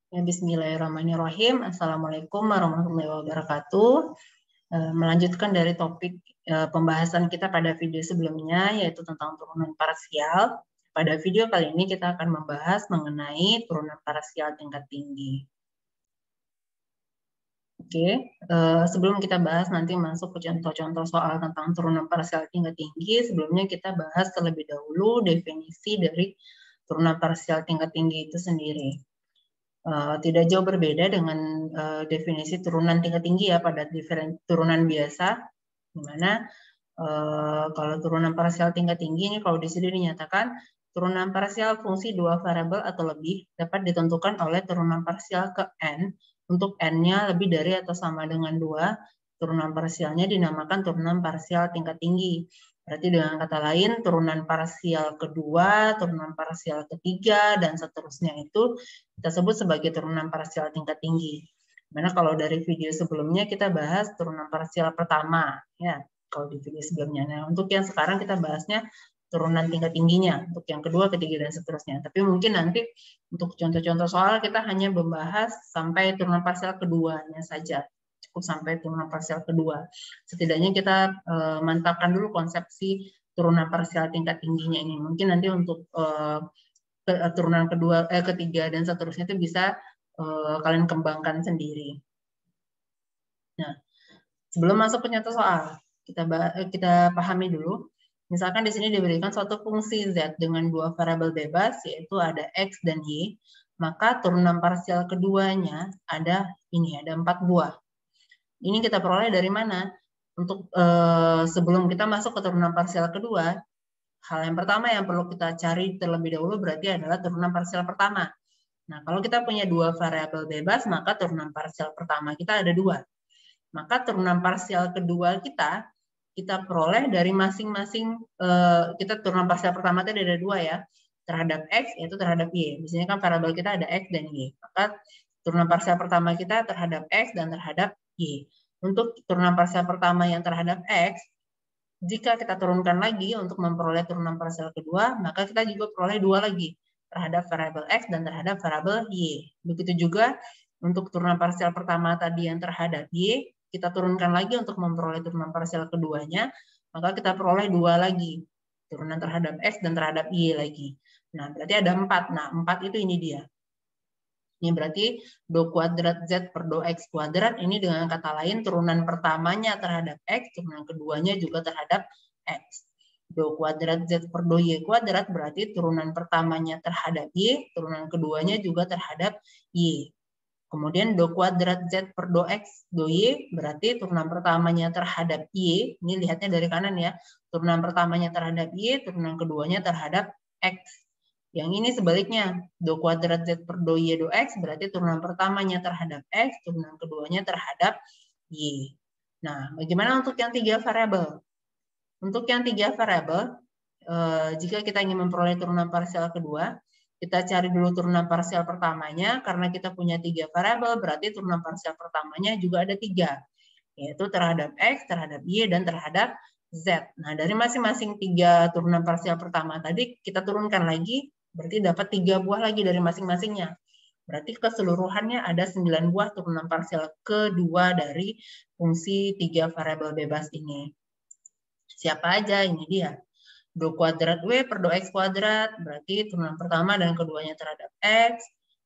Ya, bismillahirrahmanirrahim. Assalamualaikum warahmatullahi wabarakatuh. Melanjutkan dari topik pembahasan kita pada video sebelumnya, yaitu tentang turunan parsial. Pada video kali ini kita akan membahas mengenai turunan parsial tingkat tinggi. Oke, sebelum kita bahas nanti masuk ke contoh-contoh soal tentang turunan parsial tingkat tinggi, sebelumnya kita bahas terlebih dahulu definisi dari turunan parsial tingkat tinggi itu sendiri. Tidak jauh berbeda dengan definisi turunan tingkat tinggi ya pada turunan biasa, di mana kalau turunan parsial tingkat tinggi ini kalau di sini dinyatakan turunan parsial fungsi dua variabel atau lebih dapat ditentukan oleh turunan parsial ke n untuk n-nya lebih dari atau sama dengan 2, turunan parsialnya dinamakan turunan parsial tingkat tinggi. Berarti dengan kata lain, turunan parsial kedua, turunan parsial ketiga, dan seterusnya itu kita sebut sebagai turunan parsial tingkat tinggi. Karena kalau dari video sebelumnya kita bahas turunan parsial pertama, ya kalau di video sebelumnya. Nah, untuk yang sekarang kita bahasnya turunan tingkat tingginya, untuk yang kedua, ketiga, dan seterusnya. Tapi mungkin nanti untuk contoh-contoh soal kita hanya membahas sampai turunan parsial keduanya saja. Cukup sampai turunan parsial kedua. Setidaknya kita mantapkan dulu konsepsi turunan parsial tingkat tingginya ini. Mungkin nanti untuk turunan kedua, ketiga, dan seterusnya itu bisa kalian kembangkan sendiri. Nah, sebelum masuk ke contoh soal, kita pahami dulu. Misalkan di sini diberikan suatu fungsi z dengan dua variabel bebas, yaitu ada x dan y, maka turunan parsial keduanya ada 4 buah. Ini kita peroleh dari mana? Untuk sebelum kita masuk ke turunan parsial kedua, hal yang pertama yang perlu kita cari terlebih dahulu berarti adalah turunan parsial pertama. Nah, kalau kita punya dua variabel bebas, maka turunan parsial pertama kita ada 2. Maka turunan parsial kedua kita peroleh dari masing-masing, kita turunan parsial pertama tadi ada 2 ya, terhadap x yaitu terhadap y. Di sini kan variabel kita ada x dan y. Maka turunan parsial pertama kita terhadap x dan terhadap y. Untuk turunan parsial pertama yang terhadap x, jika kita turunkan lagi untuk memperoleh turunan parsial kedua, maka kita juga peroleh 2 lagi terhadap variabel x dan terhadap variabel y. Begitu juga untuk turunan parsial pertama tadi yang terhadap y, kita turunkan lagi untuk memperoleh turunan parsial keduanya, maka kita peroleh 2 lagi, turunan terhadap x dan terhadap y lagi. Nah, berarti ada 4. Nah, 4 itu ini dia. Ini berarti do kuadrat z per do x kuadrat, ini dengan kata lain turunan pertamanya terhadap x, turunan keduanya juga terhadap x. Do kuadrat z per do y kuadrat berarti turunan pertamanya terhadap y, turunan keduanya juga terhadap y. Kemudian do kuadrat z per do x do y berarti turunan pertamanya terhadap y, ini lihatnya dari kanan ya, turunan pertamanya terhadap y, turunan keduanya terhadap x. Yang ini sebaliknya, do kuadrat z per do y do x berarti turunan pertamanya terhadap x, turunan keduanya terhadap y. Nah, bagaimana untuk yang 3 variabel? Untuk yang 3 variabel, jika kita ingin memperoleh turunan parsial kedua, kita cari dulu turunan parsial pertamanya, karena kita punya 3 variabel, berarti turunan parsial pertamanya juga ada 3, yaitu terhadap x, terhadap y, dan terhadap z. Nah, dari masing-masing 3 turunan parsial pertama tadi, kita turunkan lagi, berarti dapat 3 buah lagi dari masing-masingnya. Berarti keseluruhannya ada 9 buah turunan parsial kedua dari fungsi 3 variabel bebas ini. Siapa aja? Ini dia. Do kuadrat W per do X kuadrat, berarti turunan pertama dan keduanya terhadap X.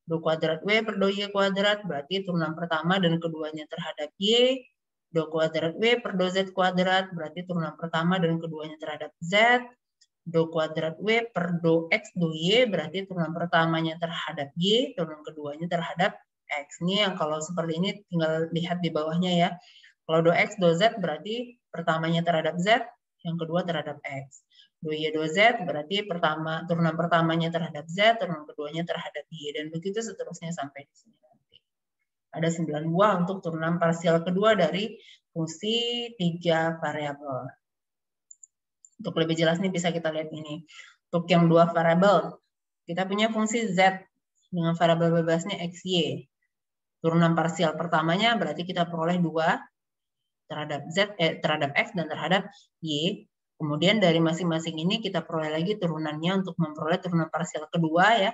Do kuadrat W per do Y kuadrat, berarti turunan pertama dan keduanya terhadap Y. Do kuadrat W per do Z kuadrat, berarti turunan pertama dan keduanya terhadap Z. Do kuadrat W per do X do Y, berarti turunan pertamanya terhadap Y, turunan keduanya terhadap X. Ini yang kalau seperti ini tinggal lihat di bawahnya ya. Kalau do X do Z berarti pertamanya terhadap Z, yang kedua terhadap X. Do Y do Z berarti turunan pertamanya terhadap Z, turunan keduanya terhadap Y, dan begitu seterusnya sampai di sini nanti. Ada 9 buah untuk turunan parsial kedua dari fungsi 3 variabel. Untuk lebih jelas nih bisa kita lihat ini. Untuk yang 2 variabel, kita punya fungsi Z dengan variabel bebasnya X, Y. Turunan parsial pertamanya berarti kita peroleh 2 terhadap terhadap X dan terhadap Y. Kemudian dari masing-masing ini kita peroleh lagi turunannya untuk memperoleh turunan parsial kedua ya.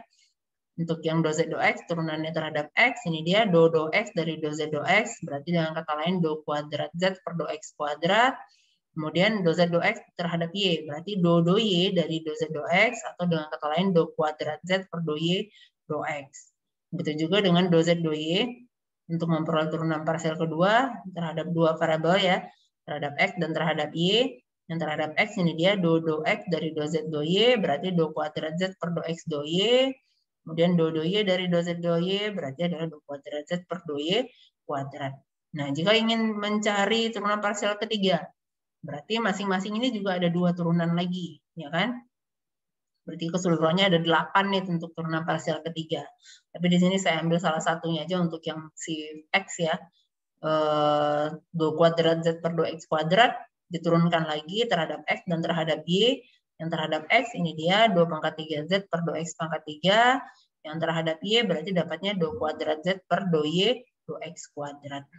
Untuk yang do Z do X turunannya terhadap X, ini dia do X dari do Z do X, berarti dengan kata lain do kuadrat Z per do X kuadrat. Kemudian do Z do X terhadap Y, berarti do Y dari do Z do X, atau dengan kata lain do kuadrat Z per do Y do X. Begitu juga dengan do Z do Y, untuk memperoleh turunan parsial kedua terhadap dua variabel ya, terhadap X dan terhadap Y. Yang terhadap X ini dia do X dari do Z do Y, berarti do kuadrat Z per do X do Y. Kemudian do Y dari do Z do Y berarti adalah do kuadrat Z per do Y kuadrat. Nah, jika ingin mencari turunan parsial ketiga, berarti masing-masing ini juga ada dua turunan lagi, ya kan? Berarti keseluruhannya ada 8 nih untuk turunan parsial ketiga. Tapi di sini saya ambil salah satunya aja untuk yang si X ya. Do kuadrat Z per do X kuadrat diturunkan lagi terhadap X dan terhadap Y. Yang terhadap X ini dia do pangkat 3Z per do X pangkat 3. Yang terhadap Y berarti dapatnya do kuadrat Z per do Y do X kuadrat.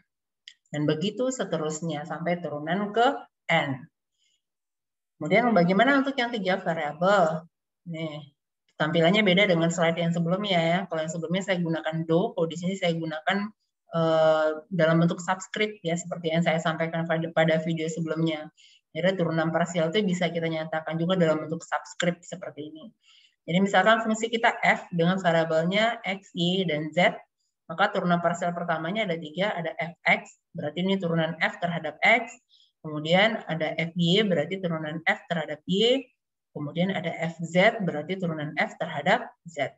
Dan begitu seterusnya sampai turunan ke N. Kemudian bagaimana untuk yang 3 variabel? Nih, tampilannya beda dengan slide yang sebelumnya ya. Kalau yang sebelumnya saya gunakan do, kalau di sini saya gunakan dalam bentuk subscript ya, seperti yang saya sampaikan pada video sebelumnya. Jadi turunan parsial itu bisa kita nyatakan juga dalam bentuk subscript seperti ini. Jadi misalkan fungsi kita f dengan variabelnya x, y, dan z, maka turunan parsial pertamanya ada 3, ada fx, berarti ini turunan f terhadap x, kemudian ada fy, berarti turunan f terhadap y, kemudian ada fz, berarti turunan f terhadap z.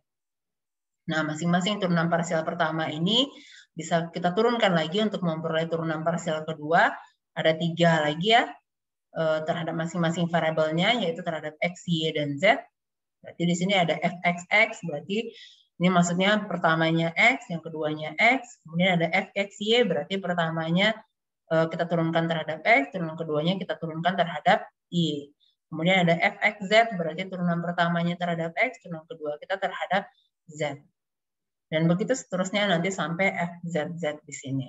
Nah, masing-masing turunan parsial pertama ini bisa kita turunkan lagi untuk memperoleh turunan parsial kedua. Ada 3 lagi ya, terhadap masing-masing variabelnya, yaitu terhadap x, y, dan z. Berarti di sini ada fxx, berarti ini maksudnya pertamanya x, yang keduanya x, kemudian ada fxy, berarti pertamanya kita turunkan terhadap x, turunan keduanya kita turunkan terhadap y. Kemudian ada fxz, berarti turunan pertamanya terhadap x, turunan kedua kita terhadap z. Dan begitu seterusnya nanti sampai fzz di sini.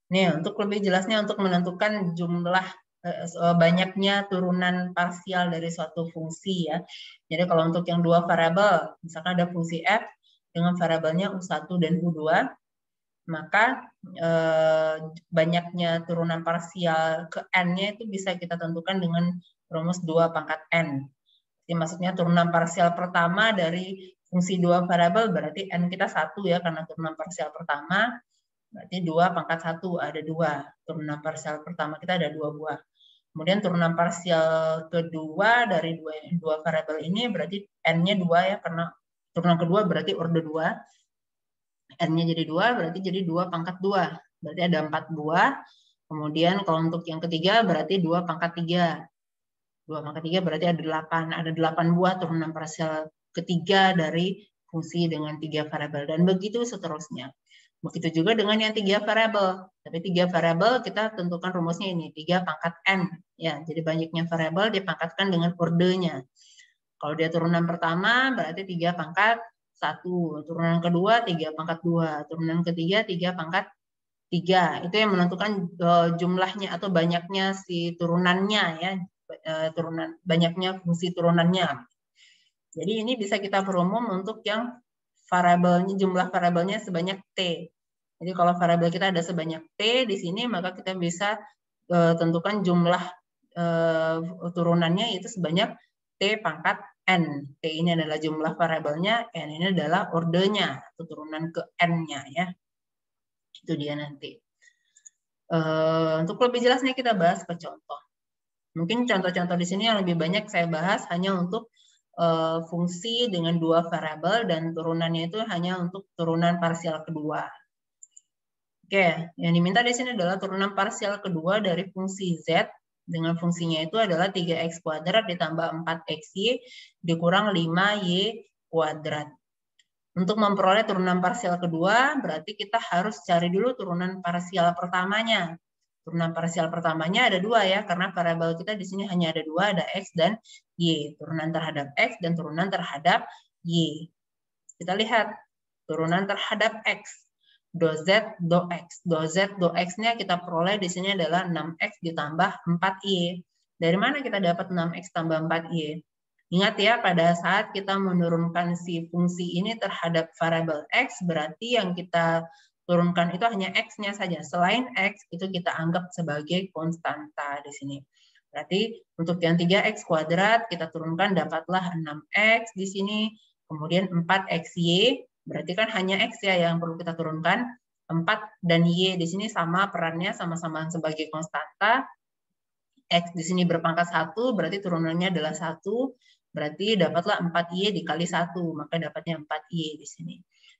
Nih, untuk lebih jelasnya untuk menentukan jumlah banyaknya turunan parsial dari suatu fungsi ya. Jadi kalau untuk yang dua variabel, misalkan ada fungsi f dengan variabelnya u1 dan u2, maka banyaknya turunan parsial ke n-nya itu bisa kita tentukan dengan rumus 2 pangkat n. Jadi maksudnya turunan parsial pertama dari fungsi dua variabel berarti n kita 1 ya, karena turunan parsial pertama berarti 2 pangkat 1 ada 2. Turunan parsial pertama kita ada 2 buah. Kemudian turunan parsial kedua dari dua variabel ini berarti n-nya 2 ya, karena turunan kedua berarti orde 2. N-nya jadi 2 berarti jadi 2 pangkat 2. Berarti ada 4 buah. Kemudian kalau untuk yang ketiga berarti 2 pangkat 3. 2 pangkat 3 berarti ada 8. Ada 8 buah turunan parsial ketiga dari fungsi dengan 3 variabel. Dan begitu seterusnya. Begitu juga dengan yang 3 variabel. Tapi 3 variabel kita tentukan rumusnya ini, 3 pangkat n. Ya, jadi banyaknya variabel dipangkatkan dengan ordenya. Kalau dia turunan pertama berarti 3 pangkat 1. Turunan kedua 3 pangkat 2. Turunan ketiga 3 pangkat 3. Itu yang menentukan jumlahnya atau banyaknya si turunannya ya. Banyaknya fungsi turunannya. Jadi ini bisa kita perumum untuk yang variabelnya, jumlah variabelnya sebanyak t. Jadi kalau variabel kita ada sebanyak t di sini, maka kita bisa tentukan jumlah turunannya itu sebanyak t pangkat n. T ini adalah jumlah variabelnya, n ini adalah ordenya atau turunan ke n-nya ya. Itu dia nanti. Untuk lebih jelasnya kita bahas ke contoh. Mungkin contoh-contoh di sini yang lebih banyak saya bahas hanya untuk fungsi dengan 2 variabel dan turunannya itu hanya untuk turunan parsial kedua. Oke, yang diminta di sini adalah turunan parsial kedua dari fungsi z dengan fungsinya itu adalah 3x kuadrat ditambah 4xy dikurang 5y kuadrat. Untuk memperoleh turunan parsial kedua, berarti kita harus cari dulu turunan parsial pertamanya. Turunan parsial pertamanya ada 2 ya, karena variabel kita di sini hanya ada 2, ada x dan y. Turunan terhadap x dan turunan terhadap y. Kita lihat turunan terhadap x. Do z, do x. Do z, do x-nya kita peroleh di sini adalah 6x ditambah 4y. Dari mana kita dapat 6x tambah 4y? Ingat ya, pada saat kita menurunkan si fungsi ini terhadap variabel X, berarti yang kita turunkan itu hanya X-nya saja. Selain X, itu kita anggap sebagai konstanta di sini. Berarti untuk yang 3X kuadrat, kita turunkan dapatlah 6X di sini. Kemudian 4XY, berarti kan hanya X ya yang perlu kita turunkan. 4 dan Y di sini sama perannya, sama-sama sebagai konstanta. X di sini berpangkat 1, berarti turunannya adalah 1. Berarti dapatlah 4Y dikali 1, maka dapatnya 4Y di sini.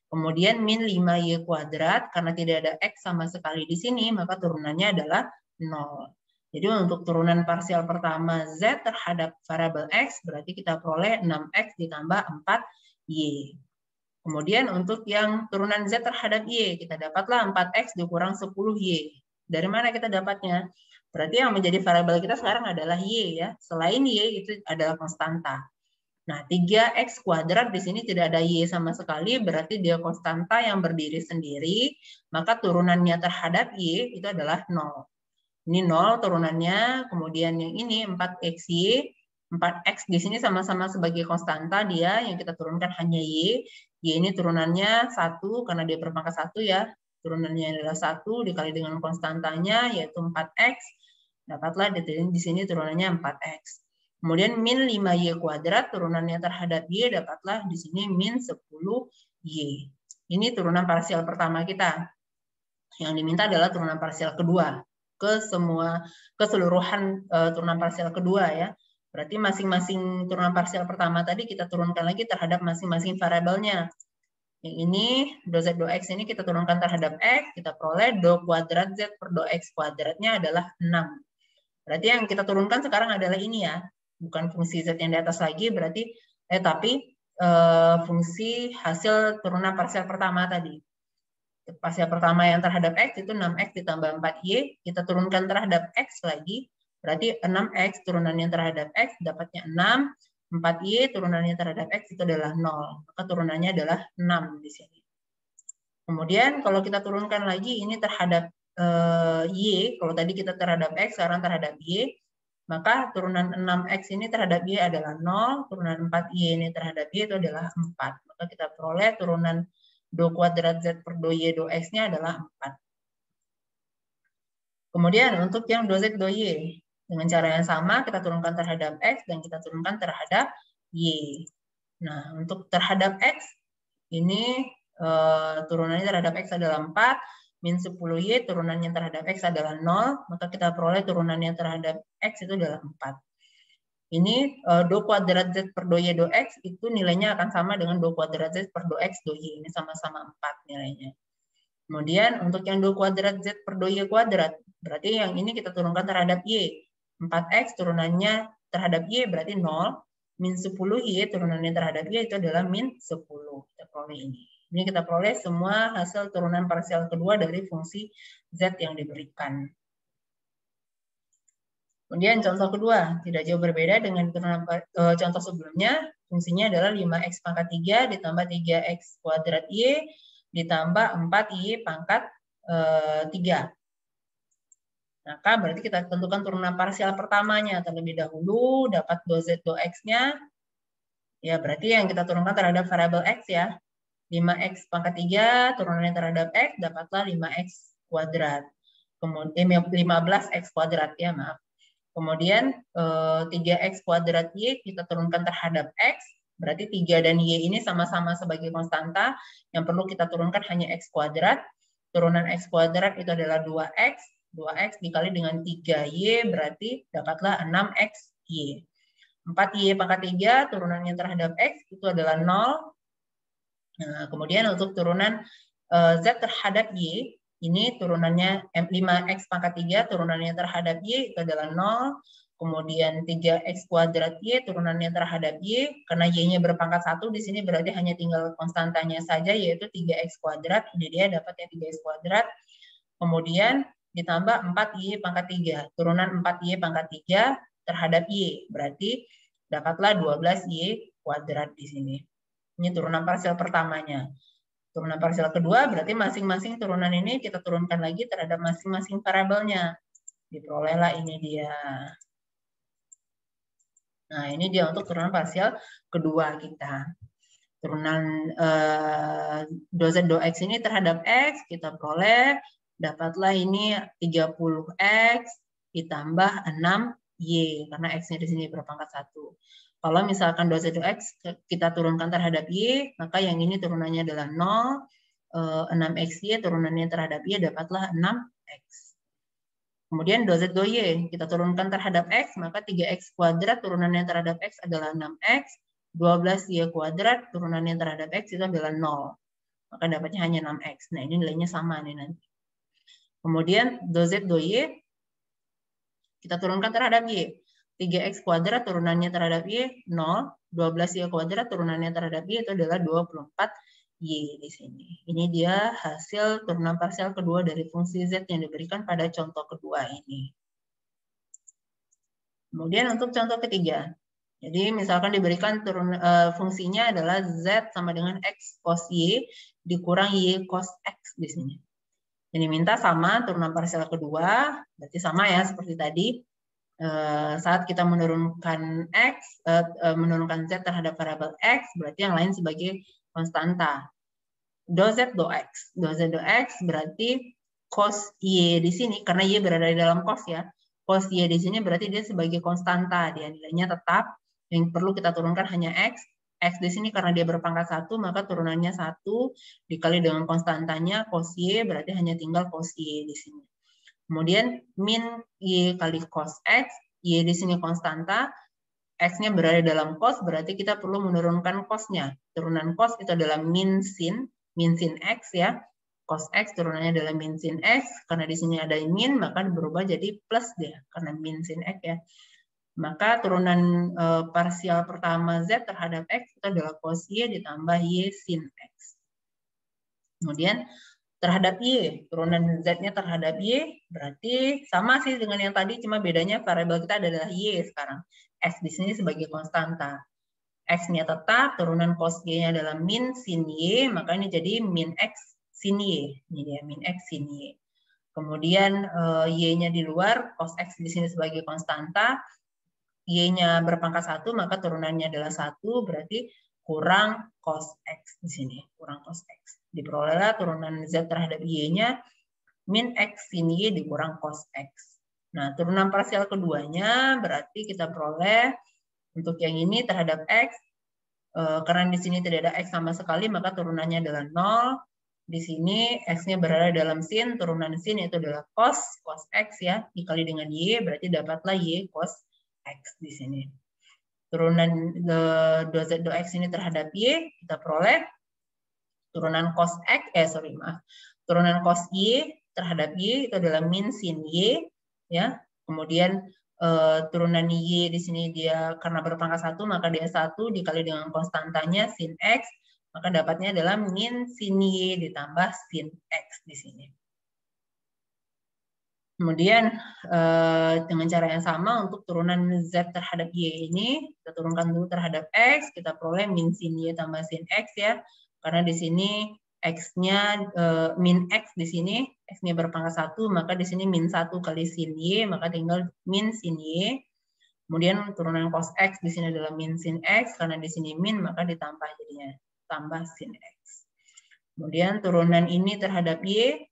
Kemudian min 5Y kuadrat, karena tidak ada X sama sekali di sini, maka turunannya adalah 0. Jadi untuk turunan parsial pertama Z terhadap variabel X, berarti kita peroleh 6X ditambah 4Y. Kemudian untuk yang turunan Z terhadap Y, kita dapatlah 4X dikurang 10Y. Dari mana kita dapatnya? Berarti yang menjadi variabel kita sekarang adalah Y ya. Selain Y itu adalah konstanta. Nah, 3X kuadrat di sini tidak ada Y sama sekali, berarti dia konstanta yang berdiri sendiri, maka turunannya terhadap Y itu adalah 0. Ini 0 turunannya, kemudian yang ini 4XY, 4X di sini sama-sama sebagai konstanta dia, yang kita turunkan hanya Y. Y ini turunannya 1, karena dia berpangkat 1 ya. Turunannya adalah 1 dikali dengan konstantanya, yaitu 4X. Dapatlah di sini turunannya 4X. Kemudian min 5Y kuadrat, turunannya terhadap Y dapatlah di sini min 10Y. Ini turunan parsial pertama kita. Yang diminta adalah turunan parsial kedua. Keseluruhan turunan parsial kedua ya. Berarti masing-masing turunan parsial pertama tadi kita turunkan lagi terhadap masing-masing variabelnya. Yang ini, do Z do X ini kita turunkan terhadap X, kita peroleh do kuadrat Z per do X kuadratnya adalah 6. Berarti yang kita turunkan sekarang adalah ini ya, bukan fungsi Z yang di atas lagi, berarti tapi fungsi hasil turunan parsial pertama tadi. Parsial pertama yang terhadap X itu 6X ditambah 4Y, kita turunkan terhadap X lagi, berarti 6X turunannya terhadap X dapatnya 6, 4Y turunannya terhadap X itu adalah 0, maka turunannya adalah 6 di sini. Kemudian kalau kita turunkan lagi ini terhadap Y, kalau tadi kita terhadap X, sekarang terhadap Y, maka turunan 6X ini terhadap Y adalah 0, turunan 4Y ini terhadap Y itu adalah 4. Maka kita peroleh turunan do kuadrat Z per do Y do X-nya adalah 4. Kemudian untuk yang do Z do Y, dengan cara yang sama kita turunkan terhadap X dan kita turunkan terhadap Y. Nah, untuk terhadap X, ini turunannya terhadap X adalah 4, min 10Y turunannya terhadap X adalah 0, maka kita peroleh turunannya terhadap X itu adalah 4. Ini do kuadrat Z per do Y do X itu nilainya akan sama dengan do kuadrat Z per do X do Y. Ini sama-sama 4 nilainya. Kemudian untuk yang do kuadrat Z per do Y kuadrat, berarti yang ini kita turunkan terhadap Y. 4X turunannya terhadap Y berarti 0, min 10Y turunannya terhadap Y itu adalah min 10. Kita peroleh ini. Ini kita peroleh semua hasil turunan parsial kedua dari fungsi Z yang diberikan. Kemudian contoh kedua, tidak jauh berbeda dengan turunan contoh sebelumnya. Fungsinya adalah 5X pangkat 3 ditambah 3X kuadrat Y ditambah 4Y pangkat 3. Maka berarti kita tentukan turunan parsial pertamanya terlebih dahulu, dapat do Z do X-nya. Ya, berarti yang kita turunkan terhadap variabel X ya. 5X pangkat 3 turunannya terhadap X dapatlah 5X kuadrat. Kemudian 15X kuadrat ya, maaf. Kemudian 3X kuadrat Y kita turunkan terhadap X, berarti 3 dan Y ini sama-sama sebagai konstanta, yang perlu kita turunkan hanya X kuadrat. Turunan X kuadrat itu adalah 2X, 2X dikali dengan 3Y berarti dapatlah 6XY. 4Y pangkat 3 turunannya terhadap X itu adalah 0. Nah, kemudian untuk turunan Z terhadap Y, ini turunannya 5X pangkat 3, turunannya terhadap Y itu adalah 0. Kemudian 3X kuadrat Y, turunannya terhadap Y, karena Y-nya berpangkat 1, di sini berarti hanya tinggal konstantanya saja, yaitu 3X kuadrat. Ini dia dapatnya 3X kuadrat. Kemudian ditambah 4Y pangkat 3, turunan 4Y pangkat 3 terhadap Y, berarti dapatlah 12Y kuadrat di sini. Ini turunan parsial pertamanya. Turunan parsial kedua berarti masing-masing turunan ini kita turunkan lagi terhadap masing-masing variabelnya. Diperolehlah ini dia. Nah, ini dia untuk turunan parsial kedua kita. Turunan dou Z dou X ini terhadap X, kita peroleh, dapatlah ini 30X ditambah 6Y, karena X-nya di sini berpangkat 1. Kalau misalkan dou Z dou X kita turunkan terhadap Y, maka yang ini turunannya adalah 0, 6XY turunannya terhadap Y dapatlah 6X. Kemudian dou Z dou Y kita turunkan terhadap X, maka 3X kuadrat turunannya terhadap X adalah 6X, 12Y kuadrat turunannya terhadap X itu adalah 0. Maka dapatnya hanya 6X. Nah, ini nilainya sama nih nanti. Kemudian dou Z dou Y kita turunkan terhadap Y. 3X kuadrat turunannya terhadap Y 0, 12Y kuadrat turunannya terhadap Y itu adalah 24Y di sini. Ini dia hasil turunan parsial kedua dari fungsi Z yang diberikan pada contoh kedua ini. Kemudian untuk contoh ketiga. Jadi misalkan diberikan fungsinya adalah Z sama dengan X cos Y dikurang Y cos X di sini. Jadi minta sama turunan parsial kedua, berarti sama ya seperti tadi. Saat kita menurunkan X, menurunkan Z terhadap variabel X, berarti yang lain sebagai konstanta. Dou Z dou X. Dou Z dou X berarti cos Y di sini, karena Y berada di dalam cos ya. Cos Y di sini berarti dia sebagai konstanta, dia nilainya tetap. Yang perlu kita turunkan hanya X. X di sini karena dia berpangkat 1, maka turunannya 1 dikali dengan konstantanya cos Y, berarti hanya tinggal cos Y di sini. Kemudian min Y kali cos X, Y di sini konstanta, X-nya berada dalam cos, berarti kita perlu menurunkan cos-nya. Turunan cos itu adalah min sin X ya. Cos X turunannya adalah min sin X, karena di sini ada min, maka berubah jadi plus dia, karena min sin X ya. Maka turunan parsial pertama Z terhadap X itu adalah cos Y ditambah Y sin X. Kemudian terhadap Y, turunan Z-nya terhadap Y berarti sama sih dengan yang tadi, cuma bedanya variabel kita adalah Y sekarang. X di sini sebagai konstanta. X-nya tetap, turunan cos Y-nya adalah min sin Y, maka ini jadi min X sin Y. Ini dia, min X sin Y. Kemudian Y-nya di luar, cos X di sini sebagai konstanta, Y-nya berpangkat 1, maka turunannya adalah 1, berarti kurang cos X di sini, kurang cos X. Diperolehlah turunan Z terhadap Y-nya, min X sin Y dikurang cos X. Nah, turunan parsial keduanya berarti kita peroleh untuk yang ini terhadap X, karena di sini tidak ada X sama sekali, maka turunannya adalah 0. Di sini X-nya berada dalam sin, turunan sin itu adalah cos X ya, dikali dengan Y, berarti dapatlah Y cos X di sini. Turunan dou Z dou X ini terhadap Y, kita peroleh turunan cos X, turunan cos Y terhadap Y itu adalah min sin Y, ya. Kemudian turunan Y di sini dia karena berpangkat 1, maka dia 1 dikali dengan konstantanya sin X, maka dapatnya adalah min sin Y ditambah sin X di sini. Kemudian dengan cara yang sama untuk turunan Z terhadap Y ini, kita turunkan dulu terhadap X, kita peroleh min sin Y tambah sin X ya. Karena di sini X-nya min X di sini, X-nya berpangkat 1, maka di sini min 1 kali sin Y, maka tinggal min sin Y. Kemudian turunan cos X di sini adalah min sin X, karena di sini min, maka ditambah jadinya, tambah sin X. Kemudian turunan ini terhadap Y,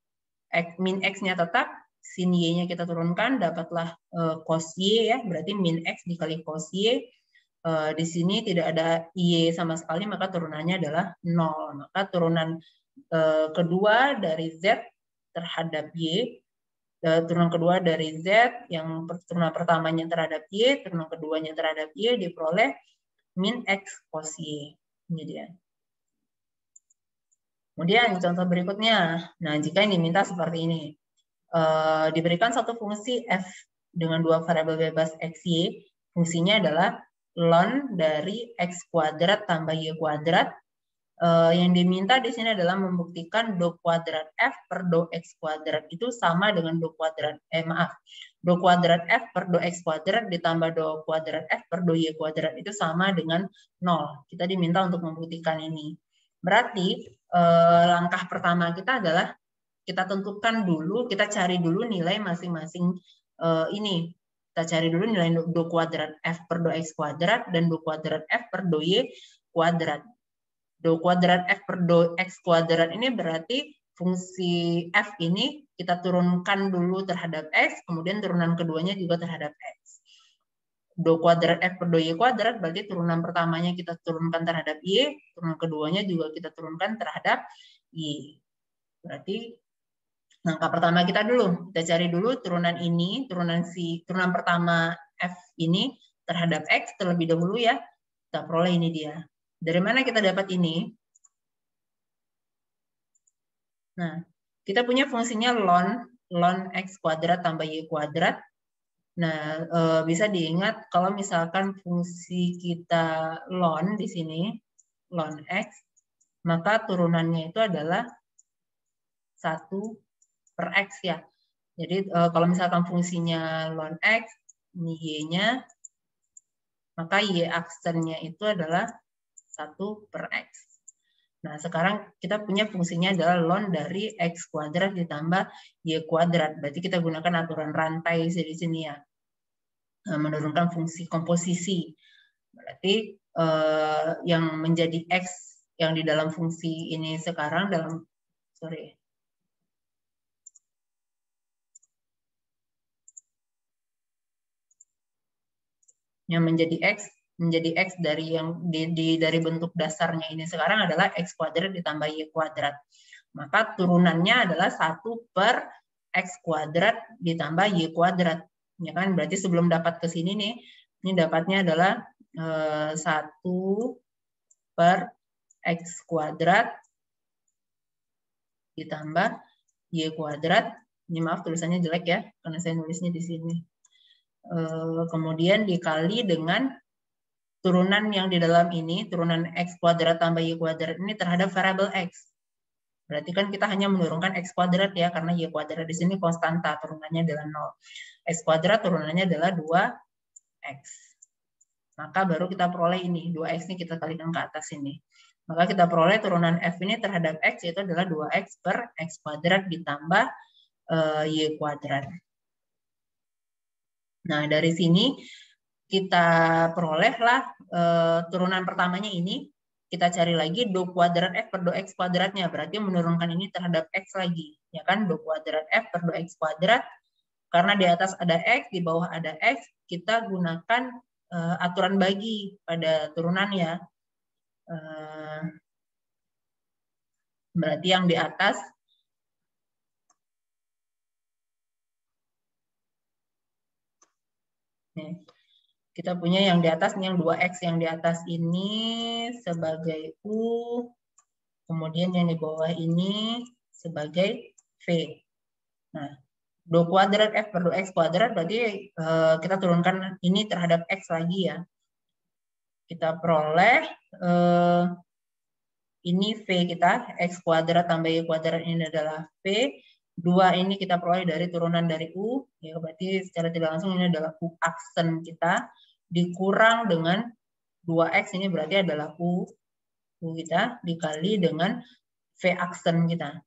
min X-nya tetap, sin Y-nya kita turunkan, dapatlah cos Y ya, berarti min X dikali cos Y. Di sini tidak ada Y sama sekali, maka turunannya adalah 0. Maka turunan kedua dari Z terhadap Y, turunan kedua dari Z, yang turunan pertamanya terhadap Y, turunan keduanya terhadap Y, diperoleh min X cos Y. Ini dia. Kemudian contoh berikutnya, nah jika yang diminta seperti ini. Diberikan satu fungsi f dengan dua variabel bebas x, y. Fungsinya adalah ln dari x kuadrat tambah y kuadrat. Yang diminta di sini adalah membuktikan dou kuadrat f per dou x kuadrat itu sama dengan dou kuadrat dou kuadrat f per dou x kuadrat ditambah dou kuadrat f per dou y kuadrat itu sama dengan 0. Kita diminta untuk membuktikan ini. Berarti langkah pertama kita adalah kita tentukan dulu, kita cari dulu nilai masing-masing ini. Kita cari dulu nilai do kuadrat F per do X kuadrat dan do kuadrat F per do Y kuadrat. Do kuadrat F per do X kuadrat ini berarti fungsi F ini kita turunkan dulu terhadap X, kemudian turunan keduanya juga terhadap X. Do kuadrat F per do Y kuadrat berarti turunan pertamanya kita turunkan terhadap Y, turunan keduanya juga kita turunkan terhadap Y. Berarti langkah pertama kita dulu, kita cari dulu turunan ini, turunan pertama F ini terhadap X terlebih dahulu ya. Kita peroleh ini dia. Dari mana kita dapat ini? Nah, kita punya fungsinya ln X kuadrat tambah Y kuadrat. Nah, bisa diingat kalau misalkan fungsi kita ln di sini, ln X, maka turunannya itu adalah 1 per X ya. Jadi kalau misalkan fungsinya ln X, ini Y-nya, maka Y aksennya itu adalah 1 per X. Nah, sekarang kita punya fungsinya adalah ln dari X kuadrat ditambah Y kuadrat. Berarti kita gunakan aturan rantai di sini ya. Menurunkan fungsi komposisi. Berarti yang menjadi X yang di dalam fungsi ini sekarang yang menjadi X dari yang dari bentuk dasarnya ini sekarang adalah X kuadrat ditambah Y kuadrat. Maka turunannya adalah 1 per X kuadrat ditambah Y kuadrat. Ya kan? Berarti sebelum dapat ke sini nih, ini dapatnya adalah 1 per X kuadrat ditambah Y kuadrat. Ini maaf tulisannya jelek ya, karena saya nulisnya di sini. Kemudian dikali dengan turunan yang di dalam ini, turunan X kuadrat tambah Y kuadrat ini terhadap variabel X. Berarti kan kita hanya menurunkan X kuadrat ya, karena Y kuadrat di sini konstanta, turunannya adalah 0. X kuadrat turunannya adalah 2X. Maka baru kita peroleh ini, 2X ini kita kalikan ke atas ini. Maka kita peroleh turunan F ini terhadap X, yaitu adalah 2X per X kuadrat ditambah Y kuadrat. Nah, dari sini kita perolehlah turunan pertamanya ini. Kita cari lagi do kuadrat F per do X kuadratnya. Berarti menurunkan ini terhadap X lagi. Ya kan, do kuadrat F per do X kuadrat. Karena di atas ada X, di bawah ada X, kita gunakan aturan bagi pada turunan ya. Berarti yang di atas nih, kita punya yang di atas, yang 2X yang di atas ini sebagai U, kemudian yang di bawah ini sebagai V. Nah, do kuadrat F per do X kuadrat berarti kita turunkan ini terhadap X lagi ya. Kita peroleh ini V kita, X kuadrat tambah Y kuadrat ini adalah V. 2 ini kita peroleh dari turunan dari U, ya berarti secara tidak langsung ini adalah U aksen kita, dikurang dengan 2X ini berarti adalah U kita, dikali dengan V aksen kita.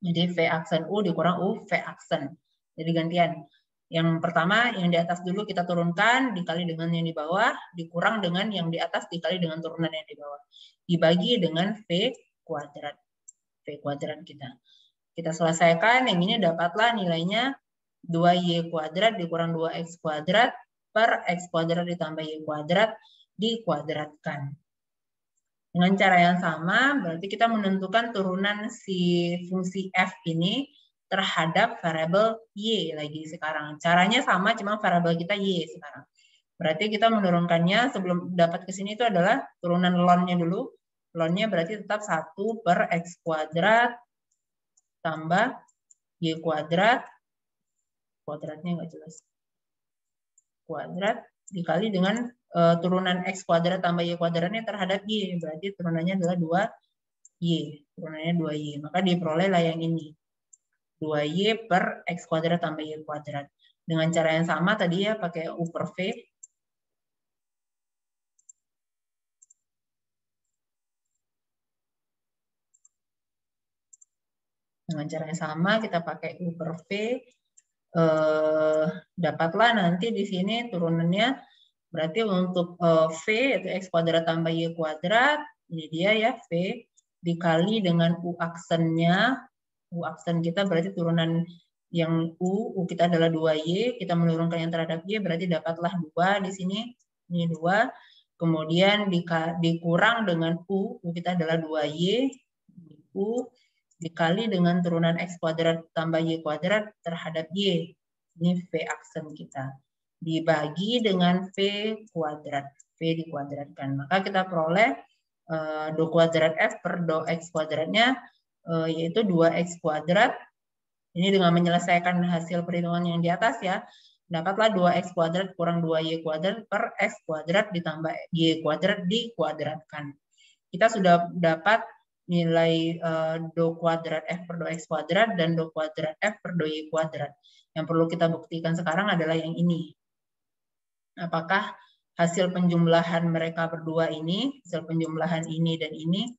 Jadi V aksen U dikurang U V aksen. Jadi gantian. Yang pertama yang di atas dulu kita turunkan, dikali dengan yang di bawah, dikurang dengan yang di atas, dikali dengan turunan yang di bawah. Dibagi dengan V kuadrat. V kuadrat kita. Kita selesaikan, yang ini dapatlah nilainya 2Y kuadrat dikurang 2X kuadrat per X kuadrat ditambah Y kuadrat dikuadratkan. Dengan cara yang sama, berarti kita menentukan turunan si fungsi F ini terhadap variabel Y lagi sekarang. Caranya sama, cuma variabel kita Y sekarang. Berarti kita menurunkannya sebelum dapat ke sini itu adalah turunan ln-nya dulu. Ln-nya berarti tetap 1 per X kuadrat tambah Y kuadrat. Kuadratnya nggak jelas. Kuadrat dikali dengan turunan X kuadrat tambah Y kuadratnya terhadap Y. Berarti turunannya adalah 2Y. Turunannya 2Y. Maka diperoleh lah yang ini. 2Y per X kuadrat tambah Y kuadrat. Dengan cara yang sama tadi ya, pakai U per V. Dengan cara yang sama, kita pakai U per V. dapatlah nanti di sini turunannya berarti untuk V yaitu X kuadrat tambah Y kuadrat, ini dia ya V dikali dengan U aksennya. U aksen kita berarti turunan yang U kita adalah 2Y, kita menurunkan yang terhadap Y berarti dapatlah 2 di sini. Ini 2. Kemudian dikurang dengan U kita adalah 2Y. U dikali dengan turunan X kuadrat tambah Y kuadrat terhadap Y. Ini V aksen kita. Dibagi dengan V kuadrat. V dikuadratkan. Maka kita peroleh do kuadrat F per do X kuadratnya yaitu 2X kuadrat. Ini dengan menyelesaikan hasil perhitungan yang di atas ya. Dapatlah 2X kuadrat kurang 2Y kuadrat per X kuadrat ditambah Y kuadrat dikuadratkan. Kita sudah dapat nilai do kuadrat F per do X kuadrat dan do kuadrat F per do Y kuadrat. Yang perlu kita buktikan sekarang adalah yang ini. Apakah hasil penjumlahan mereka berdua ini, hasil penjumlahan ini dan ini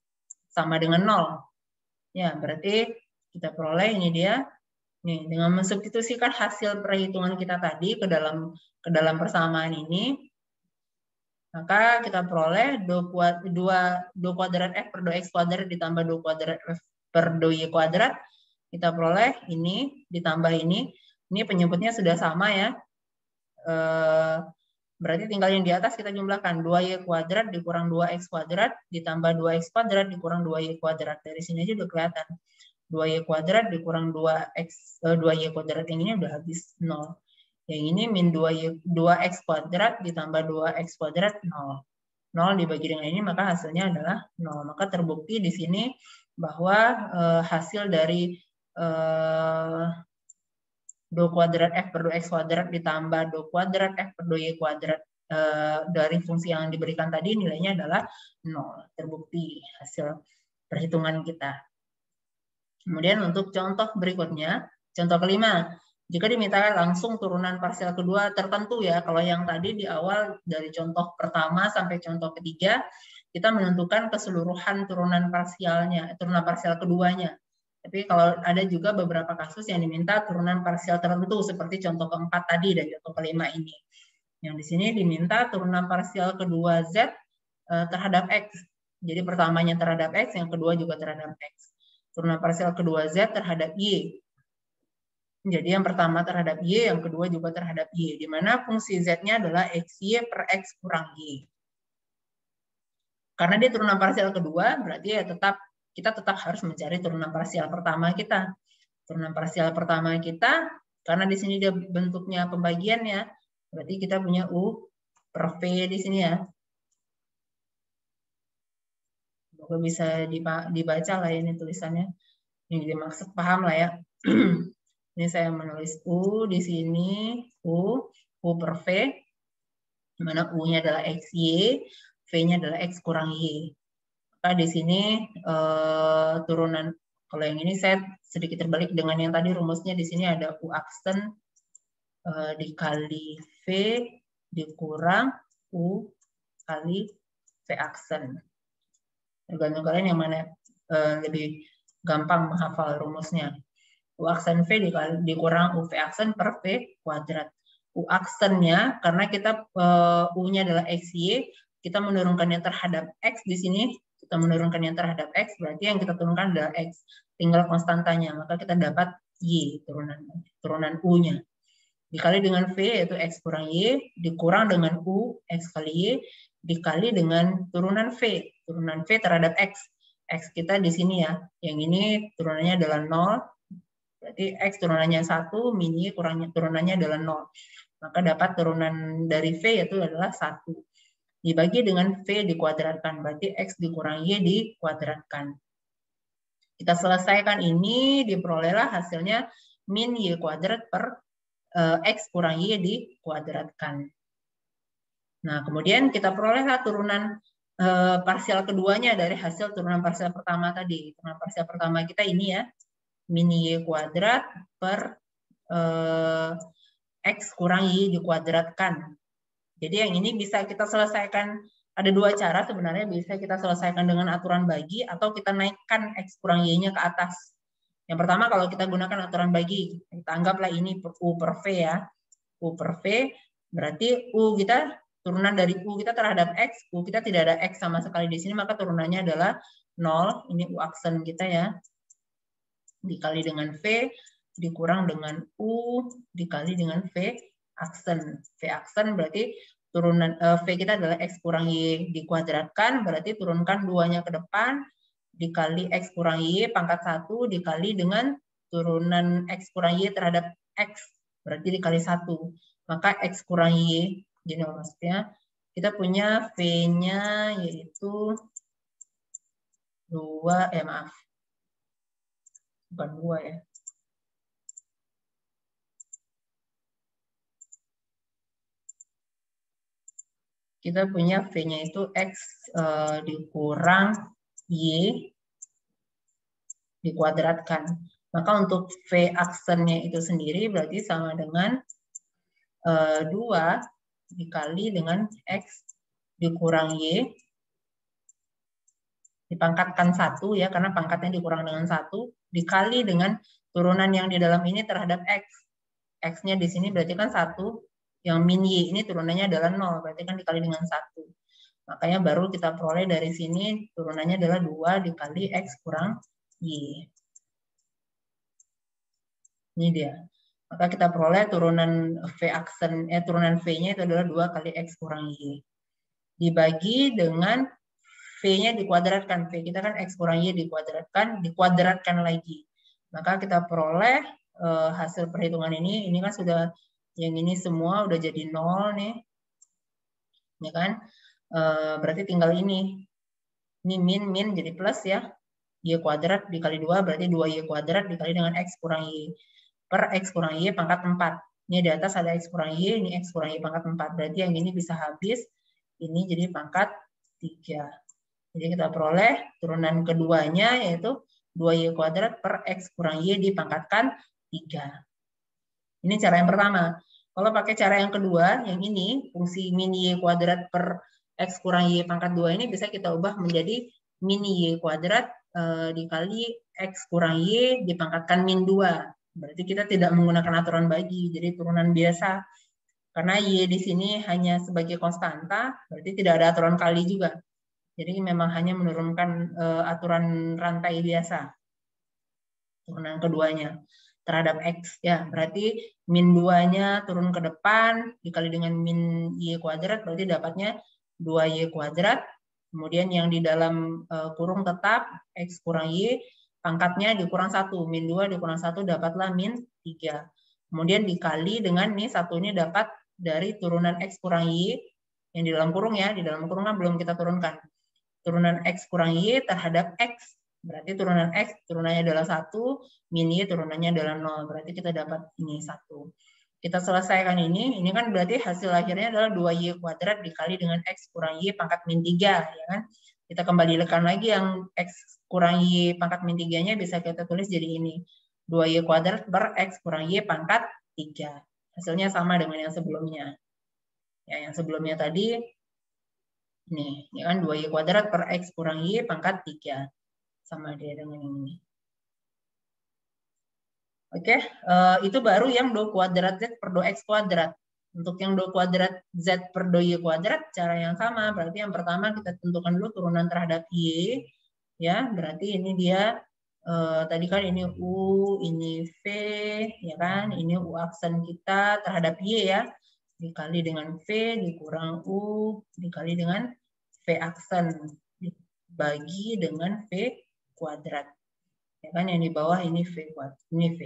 sama dengan 0? Ya, berarti kita peroleh ini dia. Nih, dengan mensubstitusikan hasil perhitungan kita tadi ke dalam persamaan ini, maka kita peroleh do kuadrat F per do X kuadrat ditambah do kuadrat F per do Y kuadrat. Kita peroleh ini ditambah ini. Ini penyebutnya sudah sama ya. Berarti tinggal yang di atas kita jumlahkan. 2Y kuadrat dikurang 2X kuadrat ditambah 2X kuadrat dikurang 2Y kuadrat. Dari sini aja udah kelihatan. 2Y kuadrat dikurang 2Y kuadrat yang ini udah habis 0. Yang ini min 2X kuadrat ditambah 2X kuadrat 0. 0 dibagi dengan ini maka hasilnya adalah 0. Maka terbukti di sini bahwa hasil dari do kuadrat F per do X kuadrat ditambah do kuadrat F per do Y kuadrat dari fungsi yang diberikan tadi nilainya adalah 0. Terbukti hasil perhitungan kita. Kemudian untuk contoh berikutnya, contoh kelima, jika diminta langsung turunan parsial kedua tertentu ya, kalau yang tadi di awal dari contoh pertama sampai contoh ketiga, kita menentukan keseluruhan turunan parsialnya, turunan parsial keduanya. Tapi kalau ada juga beberapa kasus yang diminta turunan parsial tertentu, seperti contoh keempat tadi dan contoh kelima ini. Yang di sini diminta turunan parsial kedua Z terhadap X. Jadi pertamanya terhadap X, yang kedua juga terhadap X. Turunan parsial kedua Z terhadap Y. Jadi yang pertama terhadap Y, yang kedua juga terhadap Y. Di mana fungsi Z-nya adalah XY per X kurang Y. Karena dia turunan parsial kedua, berarti ya kita tetap harus mencari turunan parsial pertama kita. Turunan parsial pertama kita, karena di sini dia bentuknya pembagiannya, berarti kita punya U per V di sini ya. Semoga bisa dibaca lah ya ini tulisannya. Ini dimaksud paham lah ya. Ini saya menulis U di sini, U per V, di mana U-nya adalah XY, V-nya adalah X kurang Y. Maka di sini turunan, kalau yang ini saya sedikit terbalik dengan yang tadi rumusnya, di sini ada U aksen dikali V dikurang U kali V aksen. Tergantung kalian yang mana lebih gampang menghafal rumusnya. U aksen V dikurang U V aksen per V kuadrat. U aksennya, karena kita U-nya adalah XY, kita menurunkan yang terhadap X di sini, kita menurunkan yang terhadap X, berarti yang kita turunkan adalah X. Tinggal konstantanya, maka kita dapat Y, turunan U-nya. Dikali dengan V, yaitu X kurang Y, dikurang dengan U, X kali Y, dikali dengan turunan V. Turunan V terhadap X. X kita di sini ya. Yang ini turunannya adalah 0. Berarti X turunannya 1, min Y turunannya adalah 0. Maka dapat turunan dari V yaitu adalah 1. Dibagi dengan V dikuadratkan. Berarti X dikurang Y dikuadratkan. Kita selesaikan ini, diperolehlah hasilnya min Y kuadrat per X kurang Y dikuadratkan. Nah, kemudian kita perolehlah turunan parsial keduanya dari hasil turunan parsial pertama tadi. Turunan parsial pertama kita ini ya, min Y kuadrat per X kurang Y dikuadratkan. Jadi yang ini bisa kita selesaikan, ada dua cara sebenarnya, bisa kita selesaikan dengan aturan bagi atau kita naikkan X kurang Y-nya ke atas. Yang pertama kalau kita gunakan aturan bagi, kita anggaplah ini U per V ya. U per V berarti U kita turunan dari U kita terhadap X, U kita tidak ada X sama sekali di sini, maka turunannya adalah 0. Ini U aksen kita ya. Dikali dengan V, dikurang dengan U, dikali dengan V aksen. V aksen berarti turunan V kita adalah X kurang Y dikuadratkan, berarti turunkan 2-nya ke depan, dikali X kurang Y pangkat 1, dikali dengan turunan X kurang Y terhadap X, berarti dikali 1. Maka X kurang Y, jadi maksudnya kita punya V-nya yaitu 2, maaf, bukan 2 ya. Kita punya V-nya itu X dikurang Y dikuadratkan. Maka untuk V aksennya itu sendiri berarti sama dengan 2 dikali dengan X dikurang Y dipangkatkan 1 ya, karena pangkatnya dikurang dengan 1, dikali dengan turunan yang di dalam ini terhadap X. X-nya di sini berarti kan 1, yang min Y ini turunannya adalah 0, berarti kan dikali dengan 1. Makanya baru kita peroleh dari sini turunannya adalah 2 dikali X kurang Y. Ini dia. Maka kita peroleh turunan V aksen, turunan V-nya itu adalah 2 kali X kurang Y. Dibagi dengan V-nya dikuadratkan. V kita kan X kurang Y dikuadratkan lagi. Maka kita peroleh hasil perhitungan ini kan sudah, yang ini semua udah jadi 0 nih. Ya kan? Berarti tinggal ini. Ini min jadi plus ya. Y kuadrat dikali 2 berarti 2Y kuadrat dikali dengan X kurang Y. Per X kurang Y pangkat 4. Ini di atas ada X kurang Y, ini X kurang Y pangkat 4. Berarti yang ini bisa habis. Ini jadi pangkat 3. Jadi kita peroleh turunan keduanya yaitu 2Y kuadrat per X kurang Y dipangkatkan 3. Ini cara yang pertama. Kalau pakai cara yang kedua, yang ini, fungsi min Y kuadrat per X kurang Y pangkat 2 ini bisa kita ubah menjadi min Y kuadrat dikali X kurang Y dipangkatkan min 2. Berarti kita tidak menggunakan aturan bagi, jadi turunan biasa. Karena Y di sini hanya sebagai konstanta, berarti tidak ada aturan kali juga. Jadi memang hanya menurunkan aturan rantai biasa. Turunan keduanya terhadap X ya, berarti min 2-nya turun ke depan dikali dengan min Y kuadrat berarti dapatnya 2Y kuadrat. Kemudian yang di dalam kurung tetap X kurang Y pangkatnya dikurang 1, min 2 dikurang 1 dapatlah min 3. Kemudian dikali dengan nih satu ini dapat dari turunan X kurang Y yang di dalam kurung ya, di dalam kurung kan belum kita turunkan. Turunan X kurang Y terhadap X. Berarti turunan X turunannya adalah 1, min Y turunannya adalah 0. Berarti kita dapat ini 1. Kita selesaikan ini kan berarti hasil akhirnya adalah 2Y kuadrat dikali dengan X kurang Y pangkat min 3. Ya kan? Kita kembalikan lagi yang X kurang Y pangkat min 3-nya bisa kita tulis jadi ini. 2Y kuadrat per X kurang Y pangkat 3. Hasilnya sama dengan yang sebelumnya. Ya, yang sebelumnya tadi ini ya kan 2Y kuadrat per X kurang Y pangkat 3. Sama dia dengan ini. Oke, itu baru yang 2 kuadrat Z per 2X kuadrat. Untuk yang 2 kuadrat Z per 2Y kuadrat, cara yang sama. Berarti yang pertama kita tentukan dulu turunan terhadap Y. Ya, berarti ini dia, tadi kan ini U, ini V, ya kan. Ini U aksen kita terhadap Y ya. Dikali dengan V, dikurang U, dikali dengan V aksen. Dibagi dengan V kuadrat. Ya kan, yang di bawah ini V kuadrat, ini V.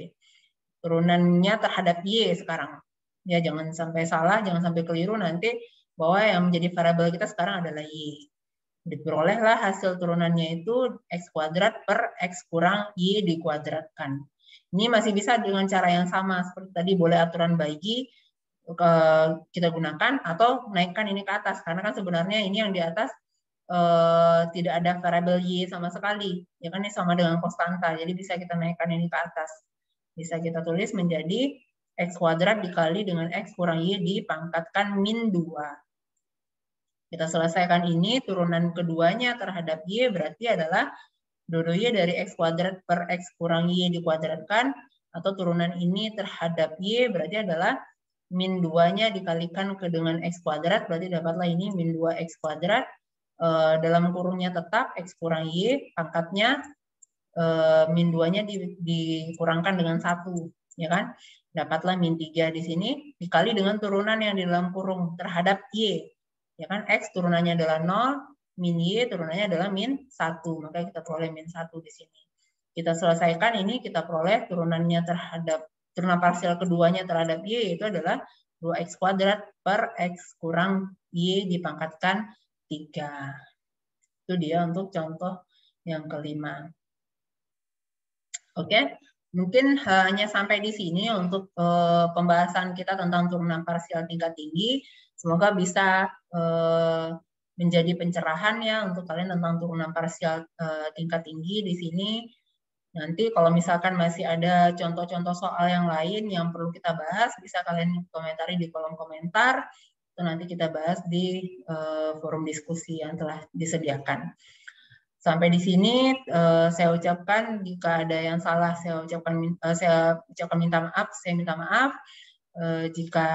Turunannya terhadap Y sekarang. Ya, jangan sampai salah, jangan sampai keliru nanti bahwa yang menjadi variabel kita sekarang adalah Y. Diperolehlah hasil turunannya itu X kuadrat per X kurang Y dikuadratkan. Ini masih bisa dengan cara yang sama seperti tadi, boleh aturan bagi kita gunakan atau naikkan ini ke atas karena kan sebenarnya ini yang di atas tidak ada variabel Y sama sekali, ya kan ini sama dengan konstanta, jadi bisa kita naikkan ini ke atas. Bisa kita tulis menjadi X kuadrat dikali dengan X kurang Y dipangkatkan min 2. Kita selesaikan ini, turunan keduanya terhadap Y berarti adalah dou Y dari X kuadrat per X kurang Y dikuadratkan, atau turunan ini terhadap Y berarti adalah min 2-nya dikalikan ke dengan X kuadrat, berarti dapatlah ini min 2X kuadrat, dalam kurungnya tetap X kurang Y, pangkatnya min 2-nya dikurangkan dengan 1, ya kan? Dapatlah min 3 di sini, dikali dengan turunan yang di dalam kurung terhadap Y, ya kan? X turunannya adalah 0, min Y turunannya adalah min 1, maka kita peroleh min 1 di sini. Kita selesaikan ini, kita peroleh turunannya terhadap, turunan parsial keduanya terhadap Y, yaitu adalah 2X kuadrat per X kurang Y dipangkatkan 3. Itu dia untuk contoh yang kelima. Oke, mungkin hanya sampai di sini untuk pembahasan kita tentang turunan parsial tingkat tinggi. Semoga bisa menjadi pencerahan ya untuk kalian tentang turunan parsial tingkat tinggi di sini. Nanti kalau misalkan masih ada contoh-contoh soal yang lain yang perlu kita bahas, bisa kalian komentari di kolom komentar. Itu nanti kita bahas di forum diskusi yang telah disediakan. Sampai di sini saya ucapkan, jika ada yang salah saya ucapkan minta maaf. Saya minta maaf. Jika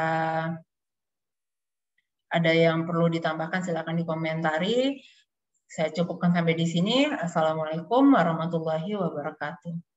ada yang perlu ditambahkan silakan dikomentari. Saya cukupkan sampai di sini. Assalamualaikum warahmatullahi wabarakatuh.